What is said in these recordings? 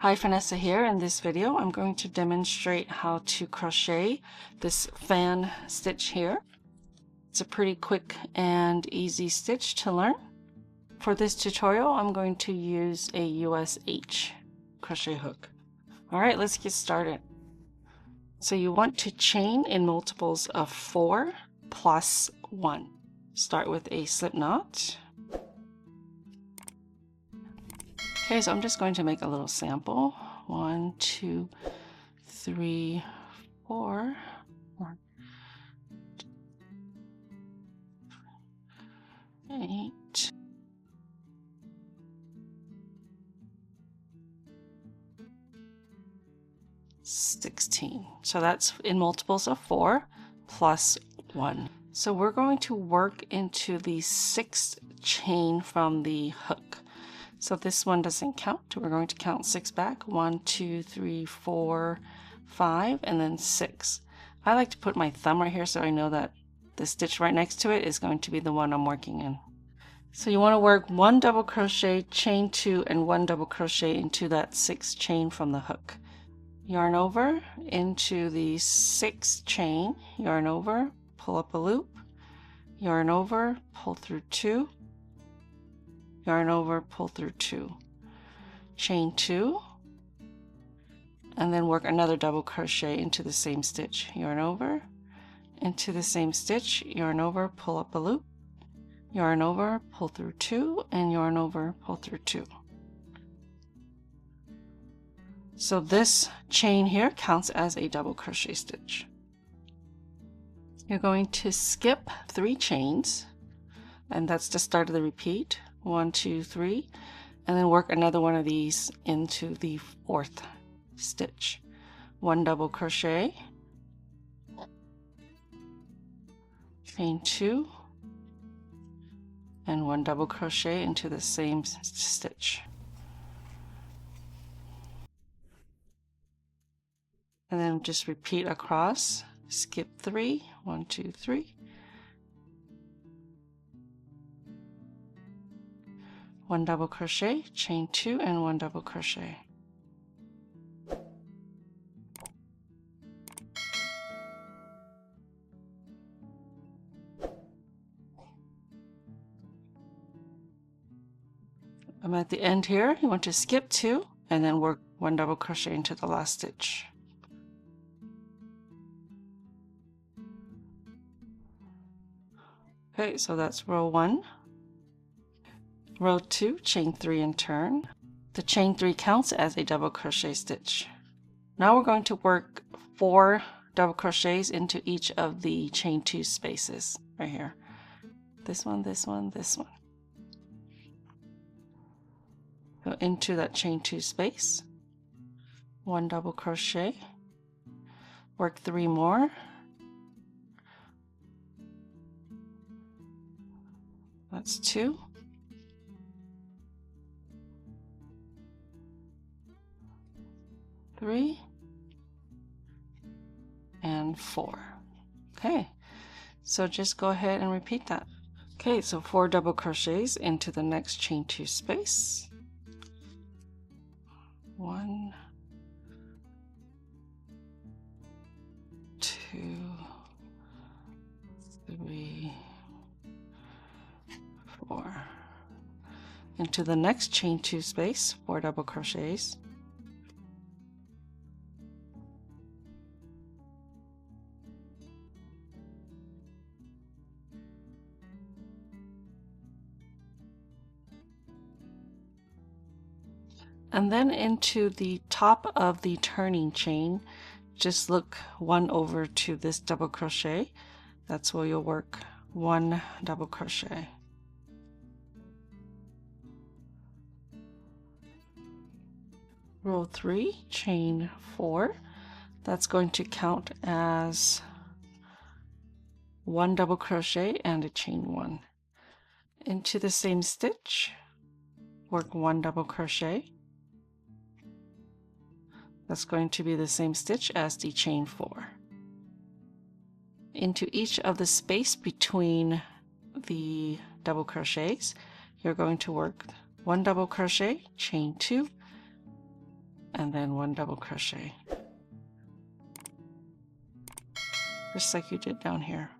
Hi, Phanessa here. In this video I'm going to demonstrate how to crochet this fan stitch here. It's a pretty quick and easy stitch to learn. For this tutorial I'm going to use a USH crochet hook. Alright, let's get started. So you want to chain in multiples of 4 plus 1. Start with a slip knot. Okay, so I'm just going to make a little sample. 1, 2, 3, 4. 1, 8. 16. So that's in multiples of 4 plus 1. So we're going to work into the 6th chain from the hook. So this one doesn't count. We're going to count 6 back. 1, 2, 3, 4, 5, and then 6. I like to put my thumb right here so I know that the stitch right next to it is going to be the one I'm working in. So you want to work 1 double crochet, chain 2, and 1 double crochet into that 6th chain from the hook. Yarn over into the 6th chain, yarn over, pull up a loop, yarn over, pull through 2, yarn over, pull through 2, chain 2, and then work another double crochet into the same stitch. Yarn over, into the same stitch, yarn over, pull up a loop, yarn over, pull through 2, and yarn over, pull through 2. So this chain here counts as a double crochet stitch. You're going to skip 3 chains, and that's the start of the repeat. 1, 2, 3, and then work another one of these into the 4th stitch. 1 double crochet, chain 2, and 1 double crochet into the same stitch. And then just repeat across, skip 3, 1, 2, 3. 1 double crochet, chain 2, and 1 double crochet. I'm at the end here. You want to skip 2 and then work 1 double crochet into the last stitch. Okay, so that's row 1. Row 2, chain 3 and turn. The chain 3 counts as a double crochet stitch. Now we're going to work 4 double crochets into each of the chain 2 spaces right here. This one, this one, this one. Go into that chain 2 space, 1 double crochet, work 3 more. That's 2. 3 and 4. Okay, so just go ahead and repeat that. Okay, so 4 double crochets into the next chain 2 space. 1, 2, 3, 4. Into the next chain 2 space, 4 double crochets. And then into the top of the turning chain, just look 1 over to this double crochet. That's where you'll work 1 double crochet. Row 3, chain 4. That's going to count as 1 double crochet and a chain 1. Into the same stitch, work 1 double crochet. That's going to be the same stitch as the chain 4. Into each of the space between the double crochets, you're going to work 1 double crochet, chain 2, and then 1 double crochet, just like you did down here.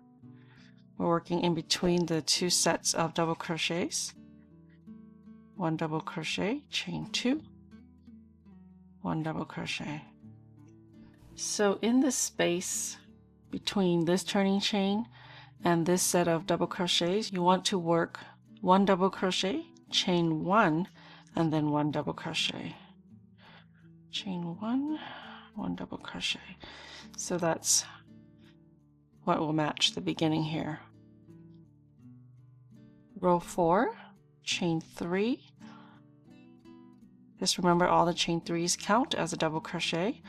We're working in between the 2 sets of double crochets. 1 double crochet, chain 2, 1 double crochet. So in the space between this turning chain and this set of double crochets, you want to work 1 double crochet, chain 1, and then 1 double crochet. Chain 1, 1 double crochet. So that's what will match the beginning here. Row 4, chain 3. Just remember all the chain 3s count as a double crochet.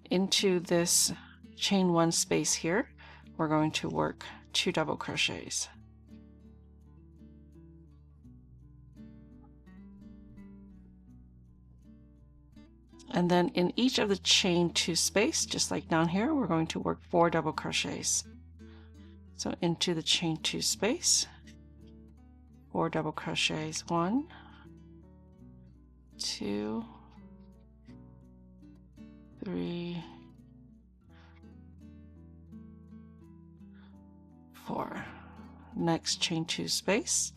Into this chain 1 space here, we're going to work 2 double crochets. And then in each of the chain 2 space, just like down here, we're going to work 4 double crochets. So into the chain 2 space, 4 double crochets, 1, 2, 3, 4. Next chain 2 space,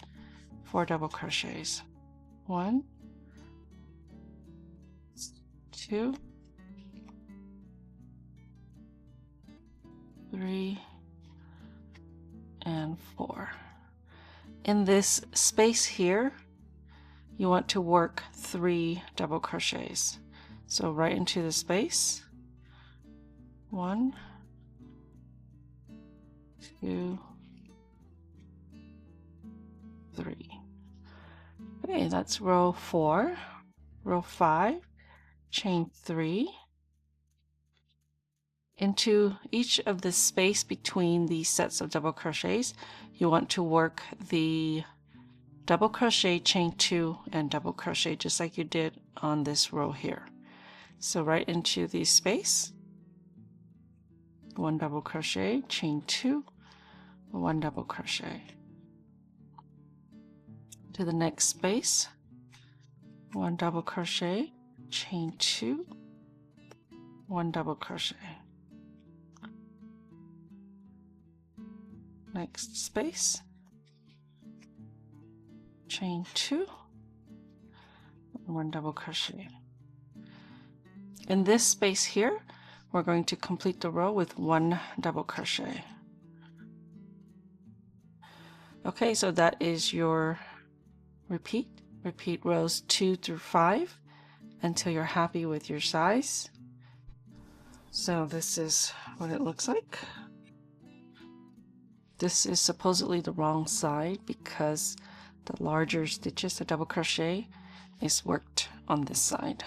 4 double crochets, 1, 2, 3, and 4. In this space here, you want to work 3 double crochets. So right into the space, 1, 2, 3. Okay, that's row 4. Row 5, chain 3. Into each of the space between these sets of double crochets, you want to work the double crochet, chain 2, and double crochet just like you did on this row here. So right into the space, 1 double crochet, chain 2, 1 double crochet. To the next space, 1 double crochet, chain 2, 1 double crochet. Next space, chain 2, 1 double crochet. In this space here, we're going to complete the row with 1 double crochet. Okay, so that is your repeat. Repeat rows 2 through 5 until you're happy with your size. So this is what it looks like. This is supposedly the wrong side because the larger stitches, the double crochet, is worked on this side.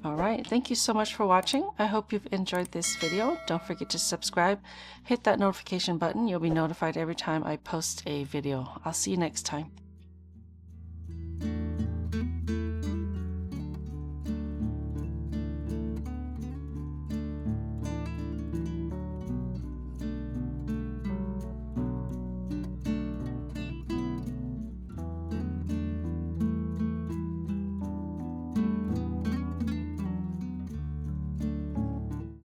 Alright, thank you so much for watching. I hope you've enjoyed this video. Don't forget to subscribe, hit that notification button. You'll be notified every time I post a video. I'll see you next time.